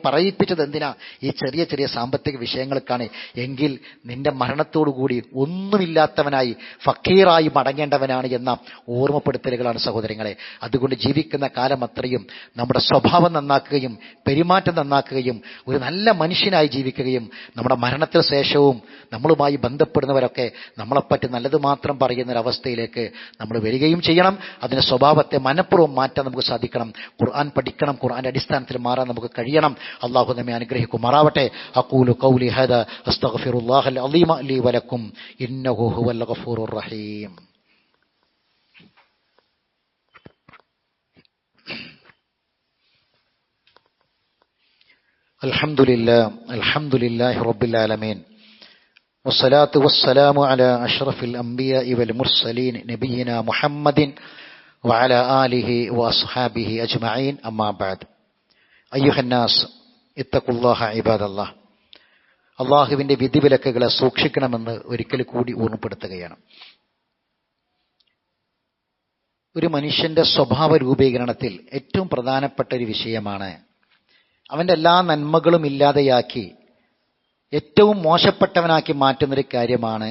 പറയിപ്പിച്ചത്, എന്തിനാ ഈ ചെറിയ ചെറിയ സാമ്പത്തിക വിഷയങ്ങൾക്കാണ് എങ്കിൽ നിന്റെ മരണത്തോടുകൂടി ഒന്നുമില്ലാത്തവനായി ഫക്കീറായി മടങ്ങേണ്ടവനാണ് എന്ന ഓർമ്മപ്പെടുത്തലുകളാണ് സഹോദരങ്ങളെ. അതുകൊണ്ട് ജീവിക്കുന്ന കാലം അത്രയും നമ്മുടെ സ്വഭാവം നന്നാക്കുകയും പെരുമാറ്റം നന്നാക്കുകയും ഒരു നല്ല മനുഷ്യനായി ജീവിക്കുകയും നമ്മുടെ മരണത്തിന് ശേഷവും നമ്മളുമായി ബന്ധപ്പെടുന്നവരൊക്കെ നമ്മളെപ്പറ്റി നല്ലത് മാത്രം പറയുന്നൊരവസ്ഥയിലേക്ക് നമ്മൾ വരികയും ചെയ്യണം. അതിൻ്റെ സ്വഭാവത്തെ മനഃപൂർവ്വം മാറ്റാൻ നമുക്ക് സാധിക്കണം. ഖുർആൻ പഠിക്കണം, ഖുർആന്റെ അടിസ്ഥാനത്തിൽ മാറാൻ നമുക്ക് കഴിയണം. അല്ലാഹു നമ്മെ അനുഗ്രഹിക്കുമാറാവട്ടെ. അഖൂലു ഖൗലി ഹാദാ അസ്തഗ്ഫിറുല്ലാഹൽ അളീമ ലീ വലക്കും ഇന്നഹു ഹുവൽ ഗഫൂറുർ റഹീം. അൽഹംദുലില്ലാഹി റബ്ബിൽ ആലമീൻ വസ്സലാത്തു വസ്സലാമു അലാ അഷ്റഫിൽ അംബിയാഇ വൽ മുർസലീൻ നബിയിനാ മുഹമ്മദിൻ വഅലാ ആലിഹി വഅസ്ഹാബിഹി അജ്മഈൻ. അമ്മാ ബഅദ്. അയ്യുഹന്നാസ് ഇത്തഖുല്ലാഹ ഇബാദല്ലാഹ്. അല്ലാഹുവിൻ്റെ വിധിവിലക്കുകളെ സൂക്ഷിക്കണമെന്ന് ഒരിക്കൽ കൂടി ഓർമ്മപ്പെടുത്തുകയാണ്. ഒരു മനുഷ്യന്റെ സ്വഭാവ രൂപീകരണത്തിൽ ഏറ്റവും പ്രധാനപ്പെട്ട ഒരു വിഷയമാണ് അവൻ്റെ എല്ലാ നന്മകളും ഇല്ലാതെയാക്കി ഏറ്റവും മോശപ്പെട്ടവനാക്കി മാറ്റുന്നൊരു കാര്യമാണ്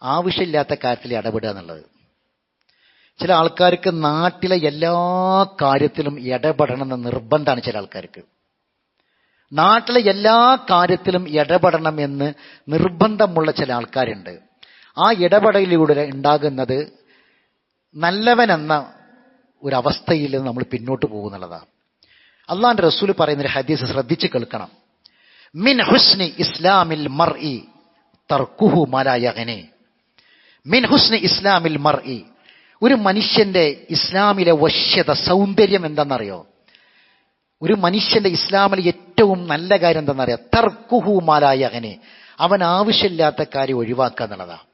ആവശ്യമില്ലാത്ത കാര്യത്തിൽ ഇടപെടുക എന്നുള്ളത്. ചില ആൾക്കാർക്ക് നാട്ടിലെ എല്ലാ കാര്യത്തിലും ഇടപെടണമെന്ന് നിർബന്ധമാണ്. ചില ആൾക്കാർക്ക് നാട്ടിലെ എല്ലാ കാര്യത്തിലും ഇടപെടണം എന്ന് നിർബന്ധമുള്ള ചില ആൾക്കാരുണ്ട്. ആ ഇടപെടലിലൂടെ ഉണ്ടാകുന്നത് നല്ലവനെന്ന ഒരവസ്ഥയിൽ നമ്മൾ പിന്നോട്ട് പോകുന്നുള്ളതാണ്. അള്ളാഹുവിന്റെ റസൂൽ പറയുന്നൊരു ഹദീസ് ശ്രദ്ധിച്ച് കേൾക്കണം. മിൻ ഹുസ്നി ഇസ്ലാമിൽ മർഇ തർക്കുഹു മാ ലാ യഗ്നി. മിൻ ഹുസ്നി ഇസ്ലാമിൽ മർഇ, ഒരു മനുഷ്യന്റെ ഇസ്ലാമിലെ വശ്യത, സൗന്ദര്യം എന്താണെന്നറിയോ? ഒരു മനുഷ്യന്റെ ഇസ്ലാമിലെ ഏറ്റവും നല്ല കാര്യം എന്താണെന്നറിയോ? തർക്കുഹു മാ ലാ യഗ്നി, അവൻ ആവശ്യമില്ലാത്ത കാര്യം ഒഴിവാക്കുക എന്നുള്ളതാണ്.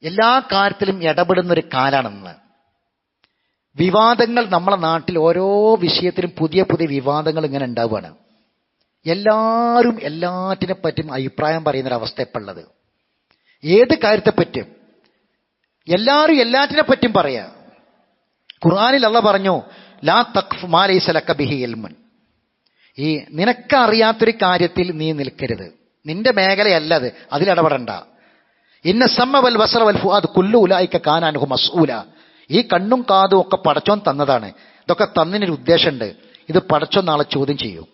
എല്ലാ കാര്യത്തിലും ഇടപെടുന്ന ഒരു കാലാണെന്ന്. വിവാദങ്ങൾ നമ്മളെ നാട്ടിൽ ഓരോ വിഷയത്തിലും പുതിയ പുതിയ വിവാദങ്ങൾ ഇങ്ങനെ ഉണ്ടാവുകയാണ്. എല്ലാവരും എല്ലാറ്റിനെ പറ്റിയും അഭിപ്രായം പറയുന്നൊരവസ്ഥ ഇപ്പോൾ ഉള്ളത്. ഏത് കാര്യത്തെപ്പറ്റും എല്ലാവരും എല്ലാറ്റിനെ പറ്റിയും പറയാ. ഖുർആനിൽ അല്ലാഹ് പറഞ്ഞു, ലാ തഖ്ഫ് മാ ലൈസ ലക ബിഹി ഇൽമുൻ. ഈ നിനക്കറിയാത്തൊരു കാര്യത്തിൽ നീ നിൽക്കരുത്. നിന്റെ മേഖലയല്ലത്, അതിലിടപെടണ്ട. ഇന്ന സമ വൽ ബസറ വൽ ഫുആദ് കുല്ലു ഉലൈക കാന അൻഹു മസ്ഊല. ഈ കണ്ണും കാതും ഒക്കെ പടച്ചോൻ തന്നതാണ്. ഇതൊക്കെ തന്നതിനൊരു ഉദ്ദേശമുണ്ട്. ഇത് പടച്ചോൻ നാളെ ചോദ്യം ചെയ്യും.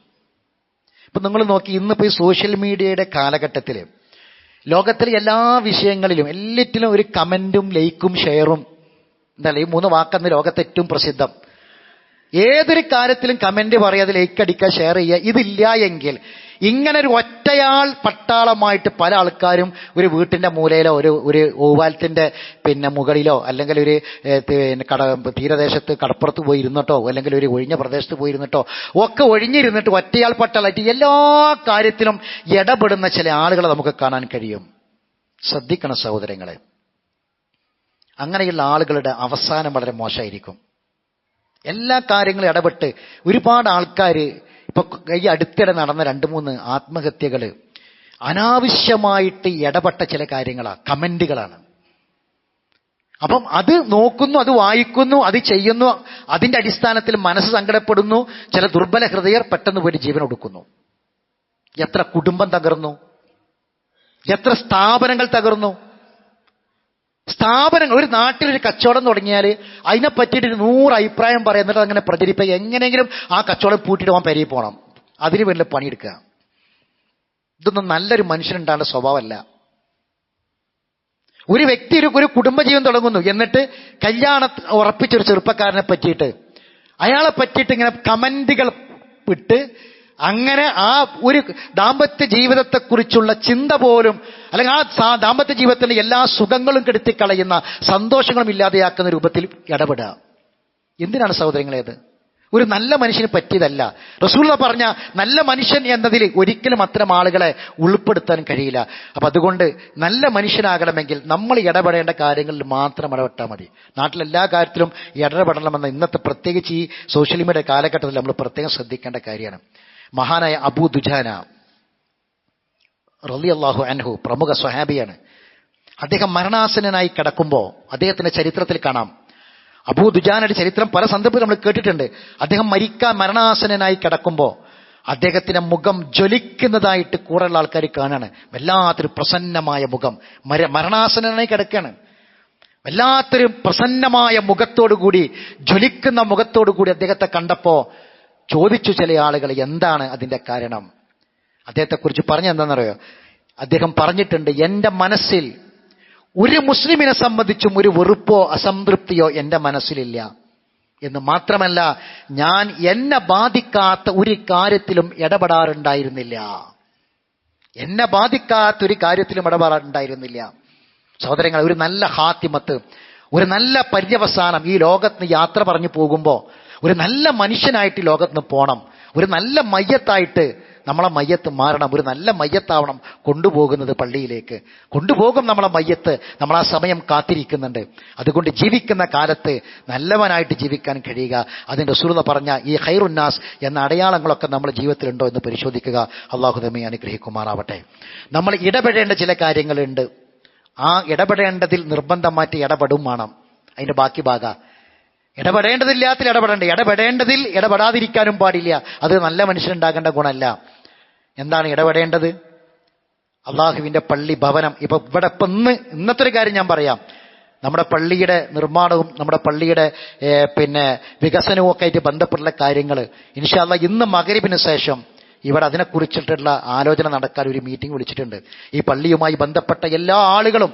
ഇപ്പൊ നിങ്ങൾ നോക്കി, ഇന്നിപ്പോൾ ഈ സോഷ്യൽ മീഡിയയുടെ കാലഘട്ടത്തിൽ ലോകത്തിലെ എല്ലാ വിഷയങ്ങളിലും എല്ലാറ്റിലും ഒരു കമന്റും ലൈക്കും ഷെയറും, എന്താ ഈ 3 വാക്കെന്ന് ലോകത്ത് ഏറ്റവും പ്രസിദ്ധം. ഏതൊരു കാര്യത്തിലും കമന്റ് പറയുക, അത് ലൈക്ക് അടിക്കുക, ഷെയർ ചെയ്യുക. ഇതില്ല എങ്കിൽ ഇങ്ങനെ ഒരു ഒറ്റയാൾ പട്ടാളമായിട്ട് പല ആൾക്കാരും ഒരു വീട്ടിന്റെ മൂലയിലോ ഒരു ഓവാലത്തിന്റെ മുകളിലോ അല്ലെങ്കിൽ ഒരു തീരദേശത്ത് കടപ്പുറത്ത് പോയി ഇരുന്നിട്ടോ അല്ലെങ്കിൽ ഒരു ഒഴിഞ്ഞ പ്രദേശത്ത് പോയി ഇരുന്നിട്ടോ ഒക്കെ ഒഴിഞ്ഞിരുന്നിട്ട് ഒറ്റയാൾ പട്ടാളായിട്ട് എല്ലാ കാര്യത്തിലും ഇടപെടുന്ന ചില ആളുകളെ നമുക്ക് കാണാൻ കഴിയും. ശ്രദ്ധിക്കണം സഹോദരങ്ങളെ, അങ്ങനെയുള്ള ആളുകളുടെ അവസാനം വളരെ മോശമായിരിക്കും. എല്ലാ കാര്യങ്ങളും ഇടപെട്ട് ഒരുപാട് ആൾക്കാർ, ഇപ്പൊ ഈ അടുത്തിടെ നടന്ന 2-3 ആത്മഹത്യകൾ അനാവശ്യമായിട്ട് ഇടപെട്ട ചില കാര്യങ്ങളാണ്, കമന്റുകളാണ്. അപ്പം അത് നോക്കുന്നു, അത് വായിക്കുന്നു, അത് ചെയ്യുന്നു. അതിന്റെ അടിസ്ഥാനത്തിൽ മനസ്സ് സങ്കടപ്പെടുന്നു. ചില ദുർബല ഹൃദയർ പെട്ടെന്ന് പോയി ജീവൻ ഒടുക്കുന്നു. എത്ര കുടുംബം തകർന്നു, എത്ര സ്ഥാപനങ്ങൾ തകർന്നു. സ്ഥാപനങ്ങൾ, ഒരു നാട്ടിലൊരു കച്ചവടം തുടങ്ങിയാൽ അതിനെ പറ്റിയിട്ട് 100 അഭിപ്രായം പറയാം, എന്നിട്ട് അങ്ങനെ പ്രചരിപ്പിക്കുക. എങ്ങനെയെങ്കിലും ആ കച്ചവടം പൂട്ടിയിട്ട് പോകാൻ പെരയിൽ പോകണം, അതിന് വേണ്ടി പണിയെടുക്കുക. ഇതൊന്നും നല്ലൊരു മനുഷ്യനുണ്ടാകുന്ന സ്വഭാവമല്ല. ഒരു വ്യക്തി ഒരു കുടുംബജീവൻ തുടങ്ങുന്നു, എന്നിട്ട് കല്യാണം ഉറപ്പിച്ചൊരു ചെറുപ്പക്കാരനെ പറ്റിയിട്ട് അയാളെ പറ്റിയിട്ട് ഇങ്ങനെ കമന്റുകൾ ഇട്ട് അങ്ങനെ ആ ഒരു ദാമ്പത്യ ജീവിതത്തെക്കുറിച്ചുള്ള ചിന്ത പോലും, അല്ലെങ്കിൽ ആ ദാമ്പത്യ ജീവിതത്തിന്റെ എല്ലാ സുഖങ്ങളും കെടുത്തിക്കളയുന്ന, സന്തോഷങ്ങളും ഇല്ലാതെയാക്കുന്ന രൂപത്തിൽ ഇടപെടുക. എന്തിനാണ് സഹോദരങ്ങളെ അത്? ഒരു നല്ല മനുഷ്യന് പറ്റിയതല്ല. റസൂലുള്ളാഹി പറഞ്ഞ നല്ല മനുഷ്യൻ എന്നതിൽ ഒരിക്കലും അത്തരം ആളുകളെ ഉൾപ്പെടുത്താൻ കഴിയില്ല. അപ്പൊ അതുകൊണ്ട് നല്ല മനുഷ്യനാകണമെങ്കിൽ നമ്മൾ ഇടപെടേണ്ട കാര്യങ്ങളിൽ മാത്രം ഇടപെട്ടാൽ മതി. നാട്ടിലെല്ലാ കാര്യത്തിലും ഇടപെടണമെന്ന ഇന്നത്തെ പ്രത്യേകിച്ച് ഈ സോഷ്യൽ മീഡിയ കാലഘട്ടത്തിൽ നമ്മൾ പ്രത്യേകം ശ്രദ്ധിക്കേണ്ട കാര്യമാണ്. മഹാനായ അബൂ ദുജാന റളിയല്ലാഹു അൻഹു പ്രമുഖ സ്വഹാബിയാണ്. അദ്ദേഹം മരണാസന്നനായി കിടക്കുമ്പോൾ അദ്ദേഹത്തിന്റെ ചരിത്രത്തിൽ കാണാം. അബൂ ദുജാനയുടെ ചരിത്രം പല സന്ദർഭത്തിൽ നമ്മൾ കേട്ടിട്ടുണ്ട്. അദ്ദേഹം മരണാസന്നനായി കിടക്കുമ്പോൾ അദ്ദേഹത്തിന്റെ മുഖം ജ്വലിക്കുന്നതായിട്ട് കൂടെയുള്ള ആൾക്കാർ കാണാണ്. വല്ലാത്തൊരു പ്രസന്നമായ മുഖം, മരണാസന്നനായി കിടക്കാണ്. വല്ലാത്തൊരു പ്രസന്നമായ മുഖത്തോടുകൂടി, ജ്വലിക്കുന്ന മുഖത്തോടുകൂടി അദ്ദേഹത്തെ കണ്ടപ്പോ ചോദിച്ചു ചില ആളുകൾ, എന്താണ് അതിന്റെ കാരണം? അദ്ദേഹത്തെക്കുറിച്ച് പറഞ്ഞെന്താണെന്നറിയോ? അദ്ദേഹം പറഞ്ഞിട്ടുണ്ട്, എന്റെ മനസ്സിൽ ഒരു മുസ്ലിമിനെ സംബന്ധിച്ചും ഒരു വെറുപ്പോ അസംതൃപ്തിയോ എന്റെ മനസ്സിലില്ല എന്ന് മാത്രമല്ല, ഞാൻ എന്നെ ബാധിക്കാത്ത ഒരു കാര്യത്തിലും ഇടപെടാറുണ്ടായിരുന്നില്ല. എന്നെ ബാധിക്കാത്ത ഒരു കാര്യത്തിലും ഇടപെടാറുണ്ടായിരുന്നില്ല. സഹോദരങ്ങൾ, ഒരു നല്ല ഹാത്തിമത്ത്, ഒരു നല്ല പര്യവസാനം ഈ ലോകത്ത് യാത്ര പറഞ്ഞു പോകുമ്പോൾ ഒരു നല്ല മനുഷ്യനായിട്ട് ലോകത്ത് നിന്ന് പോകണം. ഒരു നല്ല മയ്യത്തായിട്ട് നമ്മളെ മയ്യത്ത് മാറണം. ഒരു നല്ല മയ്യത്താവണം കൊണ്ടുപോകുന്നത് പള്ളിയിലേക്ക്. കൊണ്ടുപോകും നമ്മളെ മയ്യത്ത്. നമ്മൾ ആ സമയം കാത്തിരിക്കുന്നുണ്ട്. അതുകൊണ്ട് ജീവിക്കുന്ന കാലത്ത് നല്ലവനായിട്ട് ജീവിക്കാൻ കഴിയുക. അതിൻ്റെ റസൂലുള്ളാഹി പറഞ്ഞ ഈ ഖൈറുന്നാസ് എന്ന അടയാളങ്ങളൊക്കെ നമ്മുടെ ജീവിതത്തിലുണ്ടോ എന്ന് പരിശോധിക്കുക. അല്ലാഹു നമ്മെ അനുഗ്രഹിക്കുമാറാവട്ടെ. നമ്മൾ ഇടപെടേണ്ട ചില കാര്യങ്ങളുണ്ട്. ആ ഇടപെടേണ്ടതിൽ നിർബന്ധമായിട്ട് ഇടപെടും വേണം. അതിന്റെ ബാക്കി ഭാഗം ഇടപെടേണ്ടതില്ലാത്തിൽ ഇടപെടേണ്ട, ഇടപെടേണ്ടതിൽ ഇടപെടാതിരിക്കാനും പാടില്ല. അത് നല്ല മനുഷ്യനുണ്ടാകേണ്ട ഗുണമല്ല. എന്താണ് ഇടപെടേണ്ടത്? അള്ളാഹുവിന്റെ പള്ളി ഭവനം. ഇപ്പൊ ഇവിടെ ഇന്നത്തെ ഒരു കാര്യം ഞാൻ പറയാം. നമ്മുടെ പള്ളിയുടെ നിർമ്മാണവും നമ്മുടെ പള്ളിയുടെ വികസനവും ഒക്കെ ആയിട്ട് ബന്ധപ്പെട്ടുള്ള കാര്യങ്ങൾ ഇൻഷാ അല്ലാഹ് ഇന്ന് മഗ്‌രിബിന് ശേഷം ഇവിടെ അതിനെക്കുറിച്ചിട്ടുള്ള ആലോചന നടക്കാൻ ഒരു മീറ്റിംഗ് വിളിച്ചിട്ടുണ്ട്. ഈ പള്ളിയുമായി ബന്ധപ്പെട്ട എല്ലാ ആളുകളും,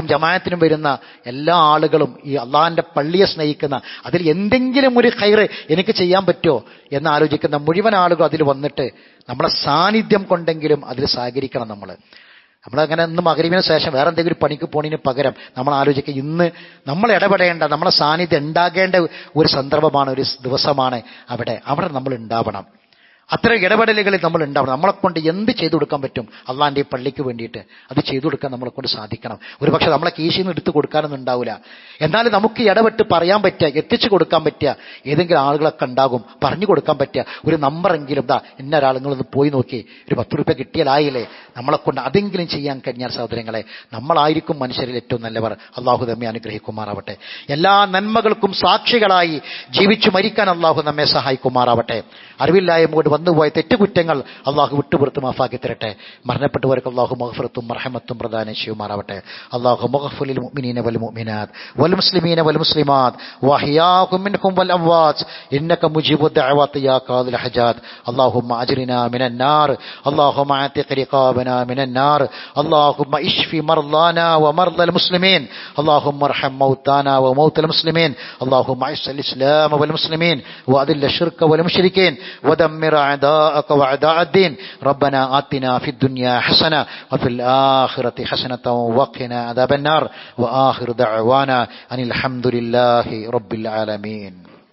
ജമാഅത്തിനും വരുന്ന എല്ലാ ആളുകളും, ഈ അള്ളാഹിന്റെ പള്ളിയെ സ്നേഹിക്കുന്ന, അതിൽ എന്തെങ്കിലും ഒരു ഖൈറ് എനിക്ക് ചെയ്യാൻ പറ്റുമോ എന്ന് ആലോചിക്കുന്ന മുഴുവൻ ആളുകളും അതിൽ വന്നിട്ട് നമ്മളെ സാന്നിധ്യം കൊണ്ടെങ്കിലും അതിൽ സഹകരിക്കണം. നമ്മളങ്ങനെ ഇന്ന് മഗ്‌രിബിന് ശേഷം വേറെ എന്തെങ്കിലും ഒരു പണിക്ക് പോണതിന് പകരം നമ്മൾ ആലോചിക്കുക, ഇന്ന് നമ്മൾ ഇടപെടേണ്ട, നമ്മളെ സാന്നിധ്യം ഉണ്ടാകേണ്ട ഒരു സന്ദർഭമാണ്, ഒരു ദിവസമാണ്. അവിടെ നമ്മൾ ഉണ്ടാവണം. അത്തരം ഇടപെടലുകളിൽ നമ്മൾ ഉണ്ടാവണം. നമ്മളെ കൊണ്ട് എന്ത് ചെയ്തു കൊടുക്കാൻ പറ്റും അള്ളാഹിന്റെ ഈ പള്ളിക്ക് വേണ്ടിയിട്ട് അത് ചെയ്തു കൊടുക്കാൻ നമ്മളെ കൊണ്ട് സാധിക്കണം. ഒരു പക്ഷെ നമ്മളെ കീശയിൽ നിന്ന് എടുത്ത് കൊടുക്കാനൊന്നും ഉണ്ടാവില്ല. എന്നാലും നമുക്ക് ഇടപെട്ട് പറയാൻ പറ്റുക, എത്തിച്ചു കൊടുക്കാൻ പറ്റുക ഏതെങ്കിലും ആളുകളൊക്കെ ഉണ്ടാകും. പറഞ്ഞു കൊടുക്കാൻ പറ്റുക ഒരു നമ്പറെങ്കിലും, ഇന്ന ഒരാളുകളൊന്ന് പോയി നോക്കി ഒരു 10 രൂപ കിട്ടിയാലായില്ലേ, നമ്മളെ കൊണ്ട് അതെങ്കിലും ചെയ്യാൻ കഴിഞ്ഞാൽ സഹോദരങ്ങളെ നമ്മളായിരിക്കും മനുഷ്യരിൽ ഏറ്റവും നല്ലവർ. അള്ളാഹു നമ്മെ അനുഗ്രഹിക്കുമാറാവട്ടെ. എല്ലാ നന്മകൾക്കും സാക്ഷികളായി ജീവിച്ചു മരിക്കാൻ അള്ളാഹു നമ്മെ സഹായിക്കുമാറാവട്ടെ. അറിവില്ലായ്മ വന്നുപോയ തെറ്റുകുറ്റങ്ങൾ അള്ളാഹു വിട്ടുപുറത്ത് മാഫാക്കി തരട്ടെ. മരണപ്പെട്ടവർക്ക് അള്ളാഹു മഗ്ഫിറത്തും മർഹമത്തും പ്രദാനം ചെയ്യുമാറാവട്ടെ. അള്ളാഹു മഗ്ഫിർ ലിൽ മുഅ്മിനീന വൽ മുഅ്മിനാത്ത് വൽ മുസ്ലിമീന വൽ മുസ്ലിമാത്ത് വഅഹ്യാഹും മിൻഹും വൽ അംവാത്ത് ഇന്നക മുജീബു ദഅവാതി യാ ഖാദിൽ ഹജാത്ത്. അല്ലാഹുമ്മ അജ്രിനാ മിനൻ നാർ, അല്ലാഹുമ്മ അഅതിഖ് റിഖാബനാ മിനൻ നാർ, അല്ലാഹുമ്മ ഇശ്ഫി മർളാനാ വമർളൽ മുസ്ലിമീൻ, അല്ലാഹുമ്മ അർഹം മൗതാനാ വമൗതൽ മുസ്ലിമീൻ, അല്ലാഹുമ്മ അഇസ്സൽ ഇസ്ലാമ വൽ മുസ്ലിമീൻ വഅദിൽ ശിർക വൽ മുശ്രിക്കീൻ ودمر أعداءك وأعداء الدين. ربنا آتنا في الدنيا حسنة وفي الآخرة حسنة وقنا عذاب النار. وآخر دعوانا أن الحمد لله رب العالمين.